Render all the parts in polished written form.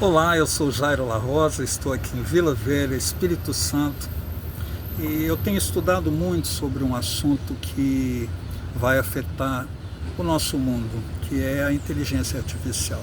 Olá, eu sou Jairo La Rosa, estou aqui em Vila Velha, Espírito Santo, e eu tenho estudado muito sobre um assunto que vai afetar o nosso mundo, que é a inteligência artificial.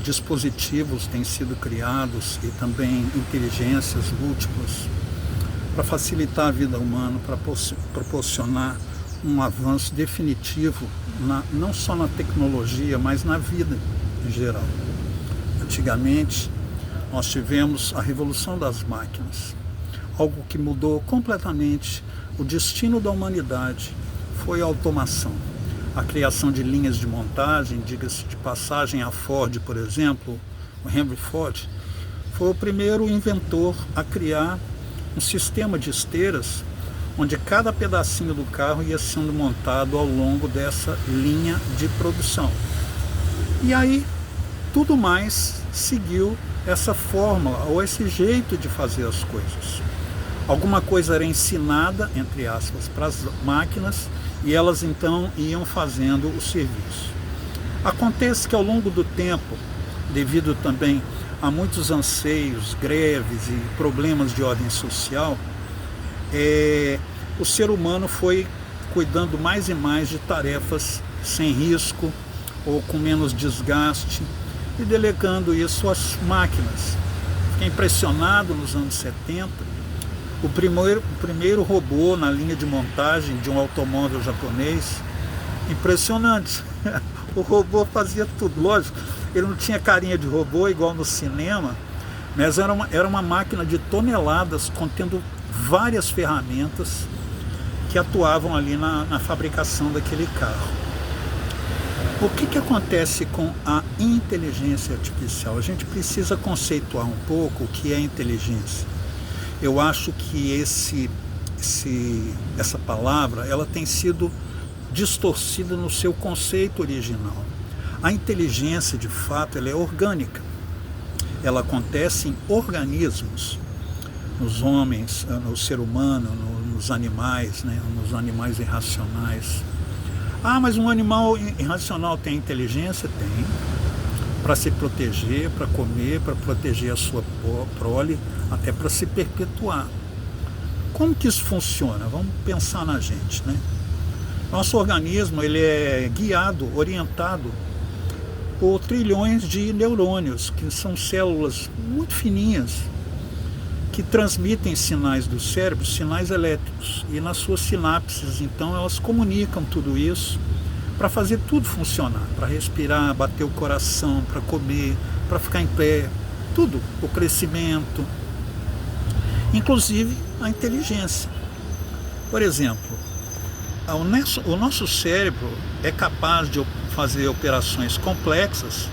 Dispositivos têm sido criados e também inteligências múltiplas para facilitar a vida humana, para proporcionar um avanço definitivo, não só na tecnologia, mas na vida em geral. Antigamente, nós tivemos a revolução das máquinas, algo que mudou completamente o destino da humanidade, foi a automação. A criação de linhas de montagem, diga-se de passagem, a Ford, por exemplo, o Henry Ford, foi o primeiro inventor a criar um sistema de esteiras onde cada pedacinho do carro ia sendo montado ao longo dessa linha de produção. E aí, tudo mais seguiu essa fórmula, ou esse jeito de fazer as coisas. Alguma coisa era ensinada, entre aspas, para as máquinas, e elas então iam fazendo o serviço. Acontece que ao longo do tempo, devido também a muitos anseios, greves e problemas de ordem social, o ser humano foi cuidando mais e mais de tarefas sem risco ou com menos desgaste e delegando isso às máquinas. Fiquei impressionado nos anos 70, o primeiro robô na linha de montagem de um automóvel japonês. Impressionante. O robô fazia tudo, lógico, ele não tinha carinha de robô igual no cinema, mas era uma máquina de toneladas contendo várias ferramentas que atuavam ali na fabricação daquele carro. O que acontece com a inteligência artificial? A gente precisa conceituar um pouco o que é inteligência. Eu acho que essa palavra ela tem sido distorcida no seu conceito original. A inteligência, de fato, ela é orgânica. Ela acontece em organismos, nos homens, no ser humano, nos animais, né? Nos animais irracionais. Ah, mas um animal irracional tem inteligência? Tem. Para se proteger, para comer, para proteger a sua prole, até para se perpetuar. Como que isso funciona? Vamos pensar na gente, né? Nosso organismo ele é guiado, orientado por trilhões de neurônios, que são células muito fininhas, que transmitem sinais do cérebro, sinais elétricos, e nas suas sinapses, então, elas comunicam tudo isso para fazer tudo funcionar, para respirar, bater o coração, para comer, para ficar em pé, tudo, o crescimento, inclusive a inteligência. Por exemplo, o nosso cérebro é capaz de fazer operações complexas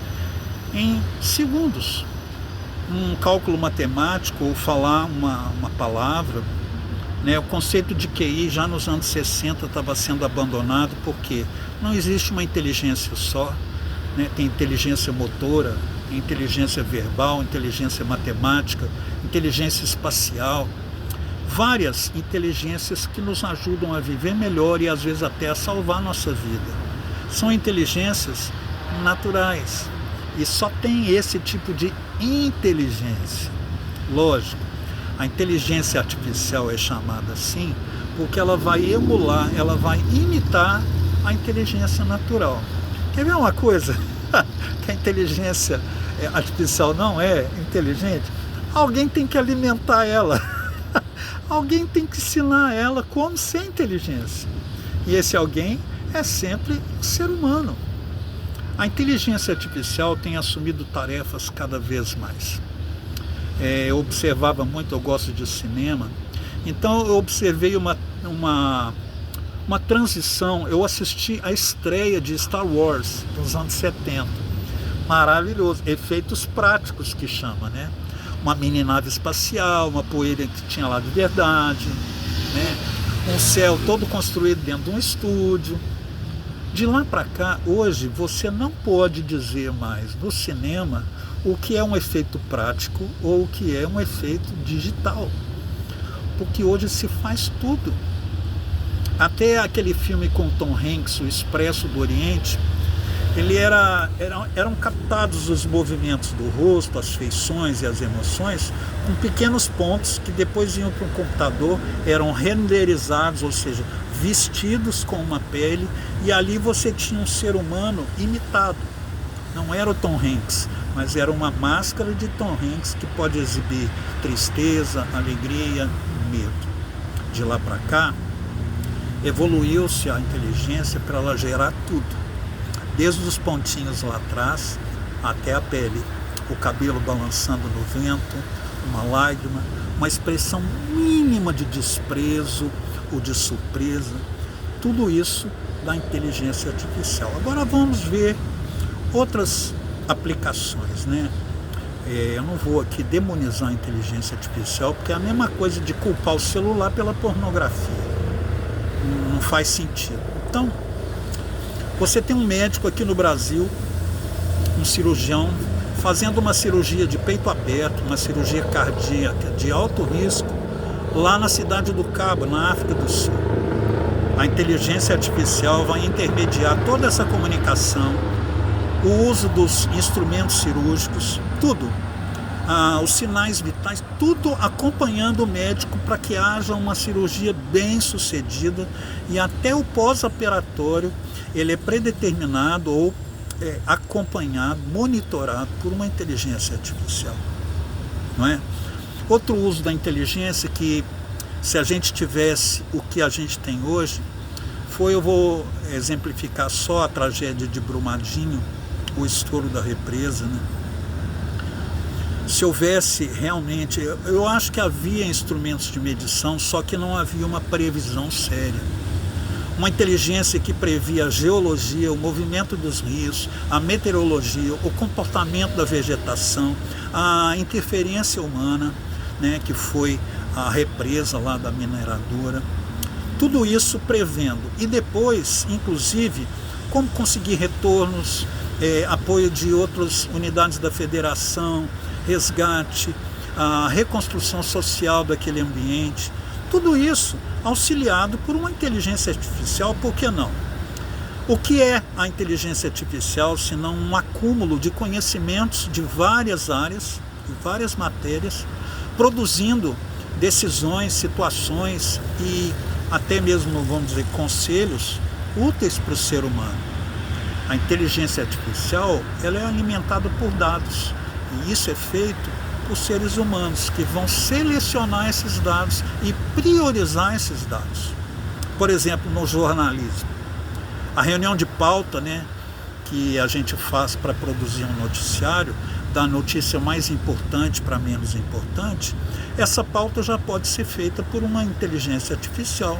em segundos. Um cálculo matemático ou falar uma palavra, né? O conceito de QI já nos anos 60 estava sendo abandonado porque não existe uma inteligência só, né? Tem inteligência motora, inteligência verbal, inteligência matemática, inteligência espacial, várias inteligências que nos ajudam a viver melhor e às vezes até a salvar a nossa vida. São inteligências naturais. E só tem esse tipo de inteligência. Lógico, a inteligência artificial é chamada assim porque ela vai emular, ela vai imitar a inteligência natural. Quer ver uma coisa? Que a inteligência artificial não é inteligente? Alguém tem que alimentar ela. Alguém tem que ensinar ela como ser inteligência. E esse alguém é sempre o ser humano. A inteligência artificial tem assumido tarefas cada vez mais. Eu observava muito, eu gosto de cinema, então eu observei uma transição, eu assisti a estreia de Star Wars nos anos 70. Maravilhoso, efeitos práticos que chama, né? Uma mini nave espacial, uma poeira que tinha lá de verdade, né? Um céu todo construído dentro de um estúdio. De lá para cá, hoje, você não pode dizer mais no cinema o que é um efeito prático ou o que é um efeito digital. Porque hoje se faz tudo. Até aquele filme com Tom Hanks, O Expresso do Oriente, eram captados os movimentos do rosto, as feições e as emoções, com pequenos pontos que depois iam para um computador, eram renderizados, ou seja, vestidos com uma pele, e ali você tinha um ser humano imitado. Não era o Tom Hanks, mas era uma máscara de Tom Hanks que pode exibir tristeza, alegria, medo. De lá para cá, evoluiu-se a inteligência para ela gerar tudo. Desde os pontinhos lá atrás até a pele, o cabelo balançando no vento, uma lágrima, uma expressão mínima de desprezo ou de surpresa, tudo isso da inteligência artificial. Agora vamos ver outras aplicações, né? Eu não vou aqui demonizar a inteligência artificial, porque é a mesma coisa de culpar o celular pela pornografia. Não faz sentido. Então, você tem um médico aqui no Brasil, um cirurgião, fazendo uma cirurgia de peito aberto, uma cirurgia cardíaca de alto risco, lá na cidade do Cabo, na África do Sul. A inteligência artificial vai intermediar toda essa comunicação, o uso dos instrumentos cirúrgicos, tudo, os sinais vitais, tudo acompanhando o médico para que haja uma cirurgia bem sucedida, e até o pós-operatório ele é predeterminado ou acompanhado, monitorado por uma inteligência artificial, não é? Outro uso da inteligência que, se a gente tivesse o que a gente tem hoje, eu vou exemplificar só a tragédia de Brumadinho, o estouro da represa, né? Se houvesse realmente, eu acho que havia instrumentos de medição, só que não havia uma previsão séria. Uma inteligência que previa a geologia, o movimento dos rios, a meteorologia, o comportamento da vegetação, a interferência humana, né, que foi a represa lá da mineradora. Tudo isso prevendo. E depois, inclusive, como conseguir retornos, apoio de outras unidades da federação, resgate, a reconstrução social daquele ambiente. Tudo isso auxiliado por uma inteligência artificial, por que não? O que é a inteligência artificial, senão um acúmulo de conhecimentos de várias áreas, de várias matérias, produzindo decisões, situações e até mesmo, vamos dizer, conselhos úteis para o ser humano. A inteligência artificial, ela é alimentada por dados, e isso é feito por seres humanos que vão selecionar esses dados e priorizar esses dados. Por exemplo, no jornalismo, a reunião de pauta, né, que a gente faz para produzir um noticiário, da notícia mais importante para menos importante, essa pauta já pode ser feita por uma inteligência artificial,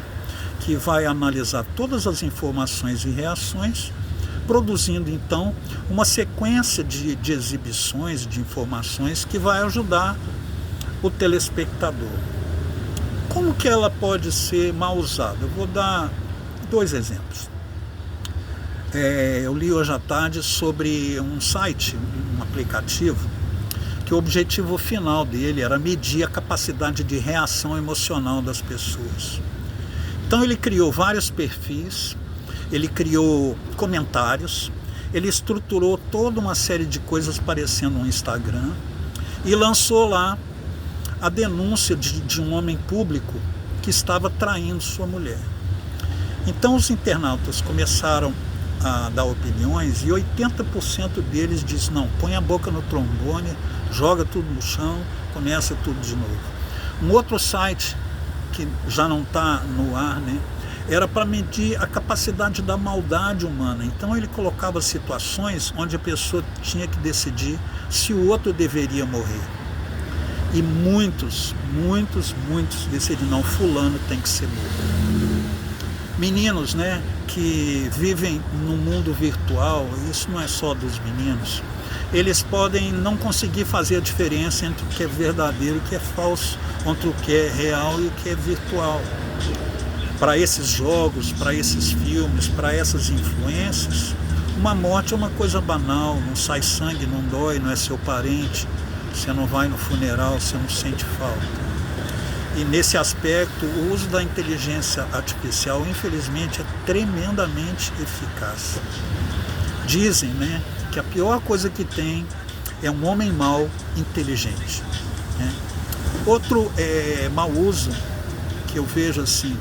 que vai analisar todas as informações e reações, produzindo então uma sequência de exibições, de informações que vai ajudar o telespectador. Como que ela pode ser mal usada? Eu vou dar 2 exemplos. Eu li hoje à tarde sobre um site, um aplicativo, que o objetivo final dele era medir a capacidade de reação emocional das pessoas. Então ele criou vários perfis, ele criou comentários, ele estruturou toda uma série de coisas parecendo um Instagram e lançou lá a denúncia de um homem público que estava traindo sua mulher. Então os internautas começaram a dar opiniões e 80% deles diz: não, põe a boca no trombone, joga tudo no chão, começa tudo de novo. Um outro site que já não está no ar, né, era para medir a capacidade da maldade humana. Então ele colocava situações onde a pessoa tinha que decidir se o outro deveria morrer. E muitos decidiram: não, fulano tem que ser morto. Meninos, né, que vivem no mundo virtual, isso não é só dos meninos, eles podem não conseguir fazer a diferença entre o que é verdadeiro e o que é falso, entre o que é real e o que é virtual. Para esses jogos, para esses filmes, para essas influências, uma morte é uma coisa banal, não sai sangue, não dói, não é seu parente, você não vai no funeral, você não sente falta. E nesse aspecto, o uso da inteligência artificial, infelizmente, é tremendamente eficaz. Dizem, né, que a pior coisa que tem é um homem mau inteligente, né? Outro mau uso que eu vejo assim,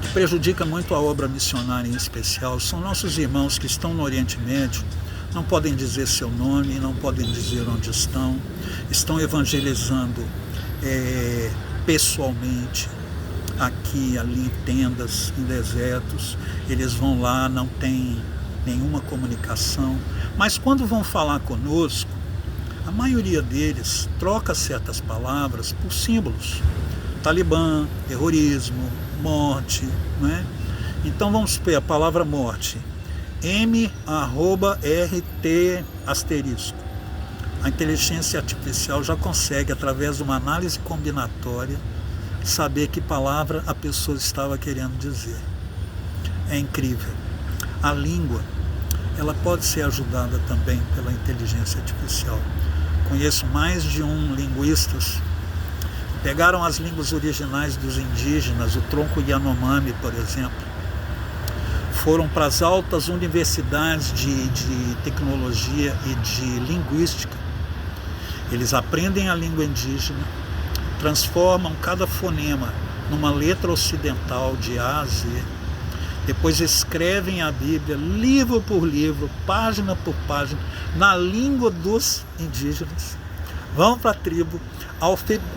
que prejudica muito a obra missionária em especial, são nossos irmãos que estão no Oriente Médio, não podem dizer seu nome, não podem dizer onde estão evangelizando pessoalmente, aqui, ali, em tendas, em desertos. Eles vão lá, não tem nenhuma comunicação, mas quando vão falar conosco, a maioria deles troca certas palavras por símbolos: Talibã, terrorismo, morte, não é? Então vamos ver a palavra morte, M@RT asterisco. A inteligência artificial já consegue, através de uma análise combinatória, saber que palavra a pessoa estava querendo dizer. É incrível. A língua, ela pode ser ajudada também pela inteligência artificial. Conheço mais de linguistas. Pegaram as línguas originais dos indígenas, o tronco Yanomami, por exemplo. Foram para as altas universidades de tecnologia e de linguística. Eles aprendem a língua indígena, transformam cada fonema numa letra ocidental de A a Z, depois escrevem a Bíblia, livro por livro, página por página, na língua dos indígenas, vão para a tribo,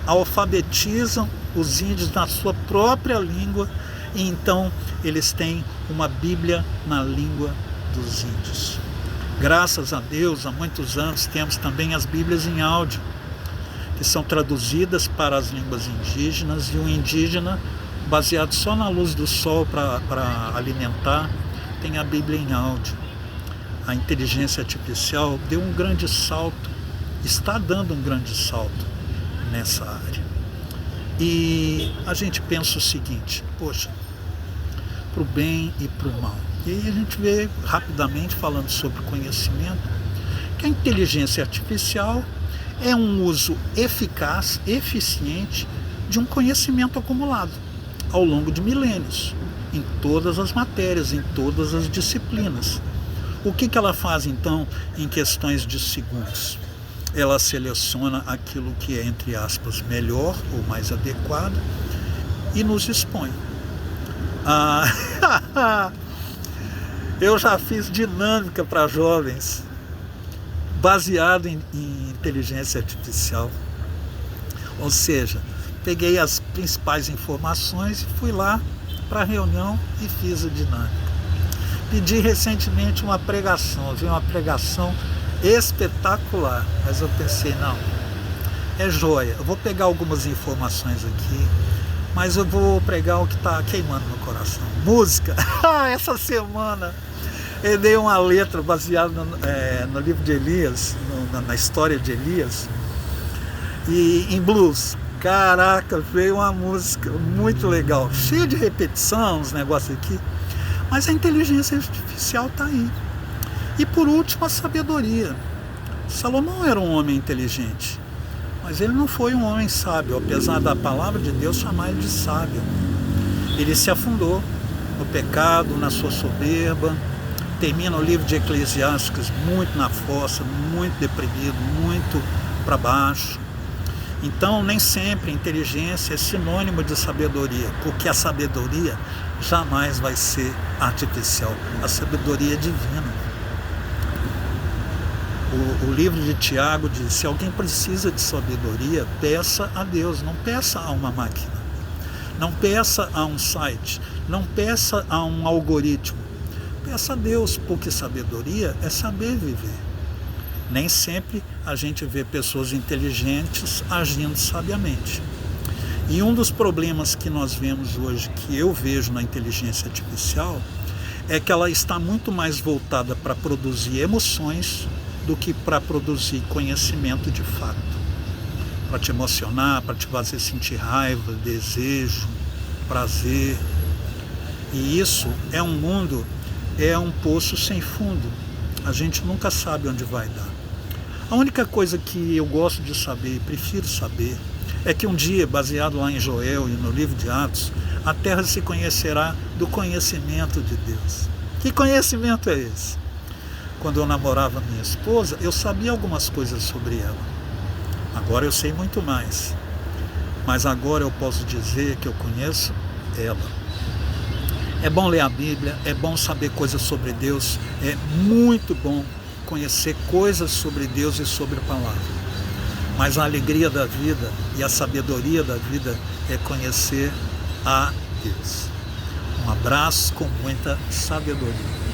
alfabetizam os índios na sua própria língua, e então eles têm uma Bíblia na língua dos índios. Graças a Deus, há muitos anos temos também as Bíblias em áudio, que são traduzidas para as línguas indígenas, e o indígena, baseado só na luz do sol para alimentar, tem a Bíblia em áudio. A inteligência artificial deu um grande salto, está dando um grande salto nessa área. E a gente pensa o seguinte: poxa, para o bem e para o mal. E aí a gente vê rapidamente, falando sobre conhecimento, que a inteligência artificial é um uso eficaz, eficiente de um conhecimento acumulado ao longo de milênios, em todas as matérias, em todas as disciplinas. O que ela faz então em questões de segundos? Ela seleciona aquilo que é, entre aspas, melhor ou mais adequado e nos expõe. Eu já fiz dinâmica para jovens baseado em inteligência artificial. Ou seja, peguei as principais informações e fui lá para a reunião e fiz a dinâmica. Pedi recentemente uma pregação, vi uma pregação espetacular, mas eu pensei, não, é joia, eu vou pegar algumas informações aqui, mas eu vou pregar o que está queimando no coração. Música. Essa semana eu dei uma letra baseada no livro de Elias, na história de Elias, e em blues. Caraca, veio uma música muito legal, cheia de repetição, uns negócios aqui, mas a inteligência artificial está aí. E por último, a sabedoria. Salomão era um homem inteligente, mas ele não foi um homem sábio, apesar da palavra de Deus chamar ele de sábio. Ele se afundou no pecado, na sua soberba. Termina o livro de Eclesiastes muito na fossa, muito deprimido, muito para baixo. Então, nem sempre inteligência é sinônimo de sabedoria, porque a sabedoria jamais vai ser artificial. A sabedoria é divina. O livro de Tiago diz: se alguém precisa de sabedoria, peça a Deus, não peça a uma máquina, não peça a um site, não peça a um algoritmo, peça a Deus, porque sabedoria é saber viver. Nem sempre a gente vê pessoas inteligentes agindo sabiamente. E um dos problemas que nós vemos hoje, que eu vejo na inteligência artificial, é que ela está muito mais voltada para produzir emoções do que para produzir conhecimento de fato. Para te emocionar, para te fazer sentir raiva, desejo, prazer. E isso é um mundo, é um poço sem fundo. A gente nunca sabe onde vai dar. A única coisa que eu gosto de saber e prefiro saber é que um dia, baseado lá em Joel e no livro de Atos, a terra se conhecerá do conhecimento de Deus. Que conhecimento é esse? quando eu namorava minha esposa, eu sabia algumas coisas sobre ela. Agora eu sei muito mais. Mas agora eu posso dizer que eu conheço ela. É bom ler a Bíblia, é bom saber coisas sobre Deus, é muito bom conhecer coisas sobre Deus e sobre a palavra. Mas a alegria da vida e a sabedoria da vida é conhecer a Deus. Um abraço com muita sabedoria.